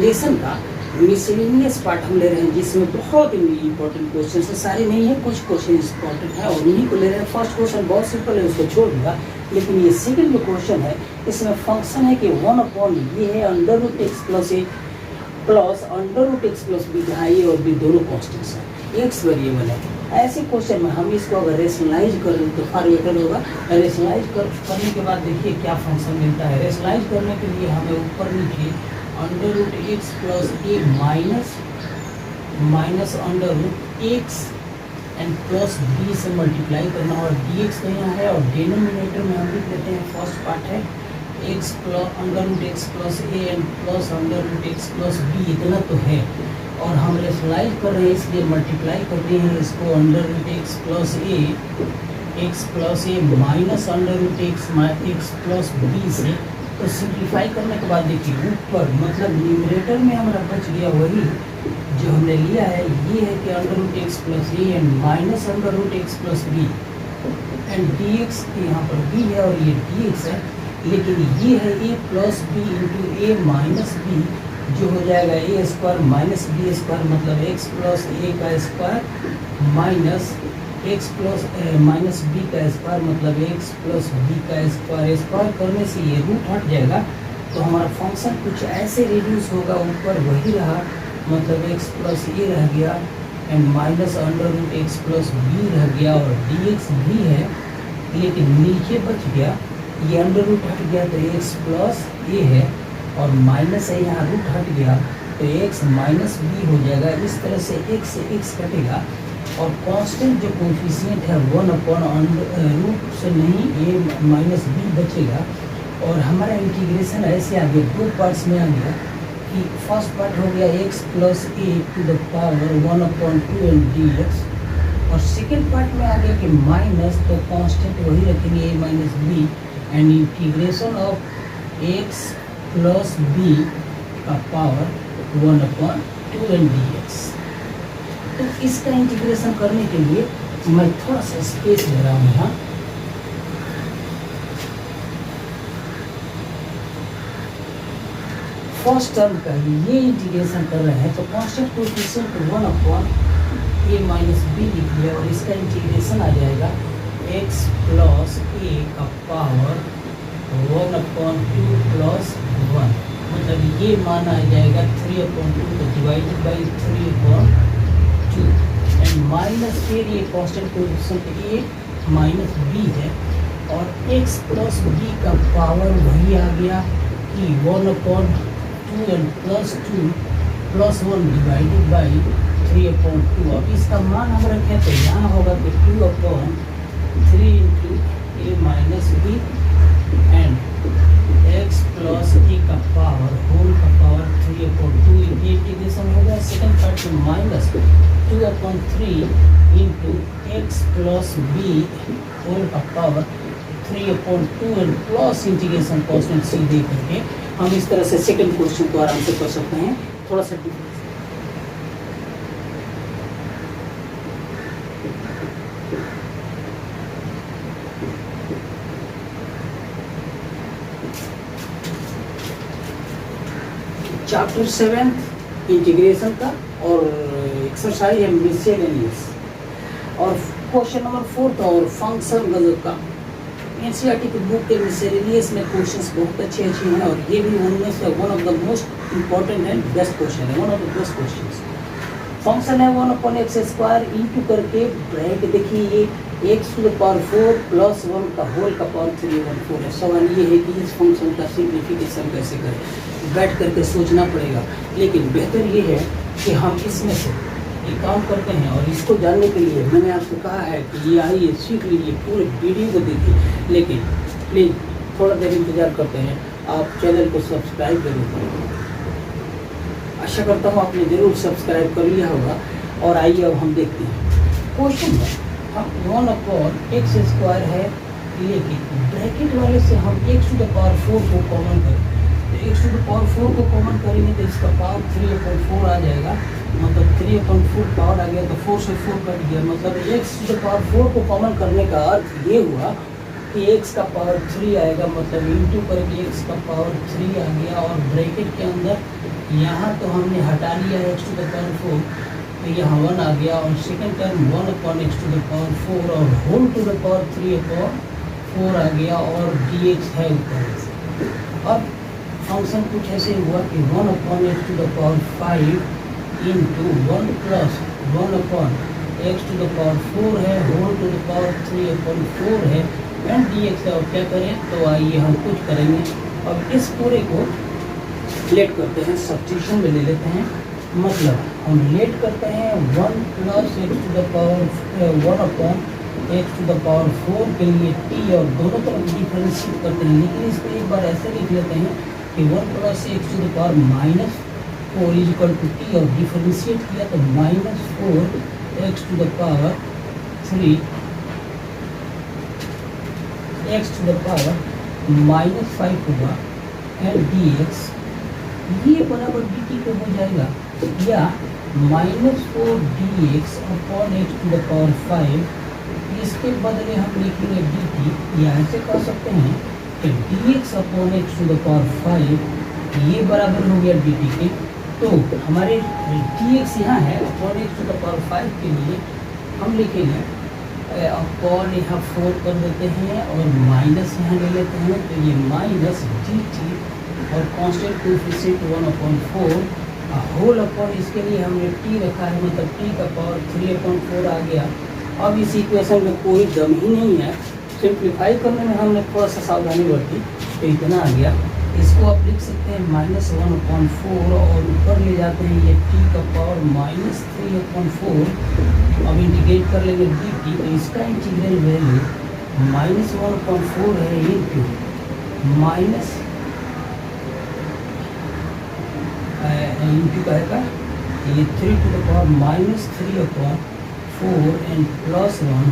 Lesson का miscellaneous part हम ले रहे हैं, जिसमें बहुत इंपॉर्टेंट क्वेश्चन है, सारे नहीं है, कुछ क्वेश्चन इंपॉर्टेंट है और उन्हीं को ले रहे हैं। फर्स्ट क्वेश्चन बहुत सिंपल है, उसको छोड़ दिया, लेकिन ये सेकंड जो क्वेश्चन है इसमें फंक्शन है कि 1 ये है under root x plus a plus under root x plus b, जहाँ ए और बी दोनों कॉन्स्टेंट्स हैं, एक्स वेरिएबल है। ऐसे क्वेश्चन में हम इसको अगर रेशनलाइज कर लें तो फार बेटर होगा। रेशनलाइज करने के बाद देखिए क्या फंक्शन मिलता है। रेशनलाइज करने के लिए हमें ऊपर नीचे under root x plus a minus under root x and plus b से मल्टीप्लाई करना, और डी एक्स तो यहाँ है, और डिनोमिनेटर में हम लिख लेते हैं, फर्स्ट पार्ट है x plus under root x plus a and plus under root x plus b, इतना तो है। और हम रेशनलाइज कर रहे हैं इसलिए मल्टीप्लाई करते हैं इसको under root x plus a minus under root x plus b से। तो सिंप्लीफाई करने के बाद देखिए ऊपर मतलब न्यूमरेटर में हमारा बच गया वही जो हमने लिया है, ये है कि under root x plus a and minus under root x plus b and d x, यहाँ पर बी है और ये डी एक्स है, लेकिन ये है a plus b into a minus b, जो हो जाएगा a square minus b square, मतलब एक्स प्लस ए का square minus x plus minus b का स्क्वायर, मतलब एक्स प्लस बी का स्क्वायर। स्क्वायर करने से ये रूट हट जाएगा, तो हमारा फंक्शन कुछ ऐसे रिड्यूस होगा, ऊपर वही रहा, मतलब एक्स प्लस ए रह गया and minus under root x plus b रह गया, और डी एक्स भी है, लेकिन नीचे बच गया ये अंडर रूट हट गया तो एक्स प्लस ए है, और माइनस है यहाँ रूट हट गया तो एक्स माइनस बी हो जाएगा। इस तरह से एक्स से एक्स कटेगा, और कांस्टेंट जो कोफिशिएंट है 1/रूट से नहीं ए माइनस बी बचेगा। और हमारा इंटीग्रेशन ऐसे आ गया, दो पार्ट्स में आ गया कि फर्स्ट पार्ट हो गया x plus a to the power 1/2 and d x, और सेकेंड पार्ट में आ गया कि माइनस, तो कांस्टेंट वही रखेंगे a minus b and integration of x plus b का पावर 1/2 एंड डी एक्स। तो इसका इंटीग्रेशन करने के लिए मैं थोड़ा सा स्पेस दे रहा हूँ यहाँ। फर्स्ट टर्म का ये इंटीग्रेशन कर रहे हैं, तो constant coefficient 1/a minus B लिख लिया, और इसका इंटीग्रेशन आ जाएगा x प्लस ए का पावर 1/2 प्लस 1, मतलब ये मान आ जाएगा 3/2 तो डिवाइडेड बाई 3/2 एंड माइनस फिर ये कांस्टेंट कोएफिशिएंट ए माइनस बी है, और x प्लस बी का पावर वही आ गया कि 1/2 and plus 2 plus 1 divided by 3/2। अब इसका मान हम रखें तो यहाँ होगा कि 2/3 into a minus b and x plus a का पावर होल का पावर 3/2, ये इंटीग्रेशन हो गया। सेकंड पार्ट में minus 2/3 into x plus b whole का power 3/2 and plus integration constant C दे करके हम इस तरह से सेकंड क्वेश्चन को आराम से कर सकते हैं। थोड़ा सा चैप्टर 7 इंटीग्रेशन का और एक्सरसाइज है मिसलेनियस, और क्वेश्चन नंबर 4 था और फंक्शन गजब का। एनसीईआरटी की बुक के मिसलेनियस में क्वेश्चंस बहुत अच्छे हैं, और ये भी उनमें से one of the most important and best question है, one of the best question. Function है 1/x² इंटू करके ब्रैकेट देखिए ये x⁴ प्लस 1 का होल का पावर 3/4 है। सवाल ये है कि इस फंक्शन का सिंप्लीफिकेशन कैसे करें, बैठ करके सोचना पड़ेगा, लेकिन बेहतर ये है कि हम इसमें से एक काम करते हैं। और इसको जानने के लिए मैंने आपको कहा है कि ये आइए सीख लीजिए, पूरे वीडियो को देखिए, लेकिन प्लीज़ थोड़ा देर इंतज़ार करते हैं। आप चैनल को सब्सक्राइब जरूर करें, आशा करता हूँ आपने ज़रूर सब्सक्राइब कर लिया होगा। और आइए अब हम देखते हैं क्वेश्चन में। हम 1/x² है, लेकिन ब्रैकेट वाले से हम x⁴ को कॉमन करें, तो x⁴ को कॉमन करेंगे तो इसका पावर 3/4 आ जाएगा, मतलब 3/4 पावर आ गया तो 4 से 4 कट गया, मतलब x⁴ को कॉमन करने का अर्थ ये हुआ कि x का पावर 3 आएगा, मतलब इंटू करके x का पावर 3 आ गया, और ब्रैकेट के अंदर यहाँ तो हमने हटा लिया है एक्स टू द पावर 4, तो यहाँ 1 आ गया, और second term 1 upon x to the power 4 और whole to the power 3 upon 4 आ गया, और dx है ऊपर से। अब फंक्शन कुछ ऐसे हुआ कि 1 upon x to the power 5 into 1 plus 1 upon x to the power 4 है, whole to the power 3 upon 4 है, एंड dx है। और क्या करें, तो आइए हम कुछ करेंगे। अब इस पूरे को लेट करते हैं, सब्स्टिट्यूशन में ले लेते हैं, मतलब हम लेट करते हैं 1 plus x to the power 1 upon x to the power 4 के लिए t, और दोनों तरफ डिफरेंशिएट करते हैं। लेकिन इसको एक बार ऐसे लिख लेते हैं कि 1 plus x to the power minus 4 is equal to t, और डिफरेंशिएट किया तो minus 4 x to the power 3 x to the power minus 5 होगा, एंड dx ये बराबर dt पे हो जाएगा, या minus 4 dx upon x to the power 5। इसके बदले हम लिखेंगे dt, या ऐसे कर सकते हैं कि dx upon x to the power 5 ये बराबर हो गया dt के। तो हमारे dx यहाँ है, upon x to the power 5 के लिए हम लिखेंगे अपॉन यहाँ 4 कर देते हैं, और माइनस यहाँ ले लेते हैं, तो ये माइनस dt और कांस्टेंट कोएफिशिएंट 1 अपॉन 4 होल अपॉन, इसके लिए हमने t रखा है, मतलब t का पावर 3/4 आ गया। अब इस इक्वेशन में कोई दम ही नहीं है, सिंप्लीफाई करने में हमने थोड़ा सा सावधानी बरती, तो इतना आ गया। इसको आप लिख सकते हैं -1/4, और ऊपर ले जाते हैं ये t का पावर -3/4। अब इंटीग्रेट कर लेंगे dt, तो इसका इंटीग्रल वैल्यू -1/4 है इंटू माइनस इंटू का ये 3 to the power -3/4 and plus 1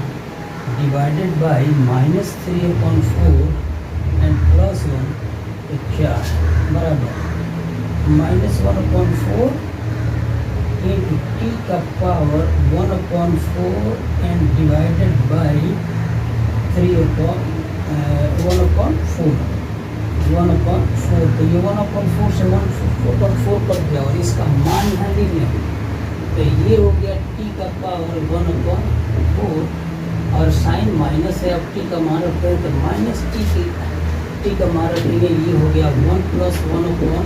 divided by -3/4 and plus 1, तो क्या बराबर -1/4 इंटू टी का पावर 1/4 एंड डिवाइडेड बाई 1/4, तो ये 1/4 से 1/4 कर दिया, और इसका मान यहाँ लिख लें, तो ये हो गया t का पावर 1/4, और साइन माइनस है, अब t का मान रखते हैं तो माइनस t का मान रखेंगे, ये हो गया 1 plus 1 upon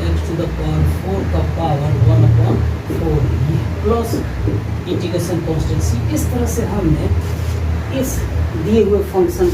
x to the power 4 का पावर 1/4, ये प्लस इंटीग्रेशन कॉन्स्टेंट। इस तरह से हमने इस दिए हुए फंक्शन का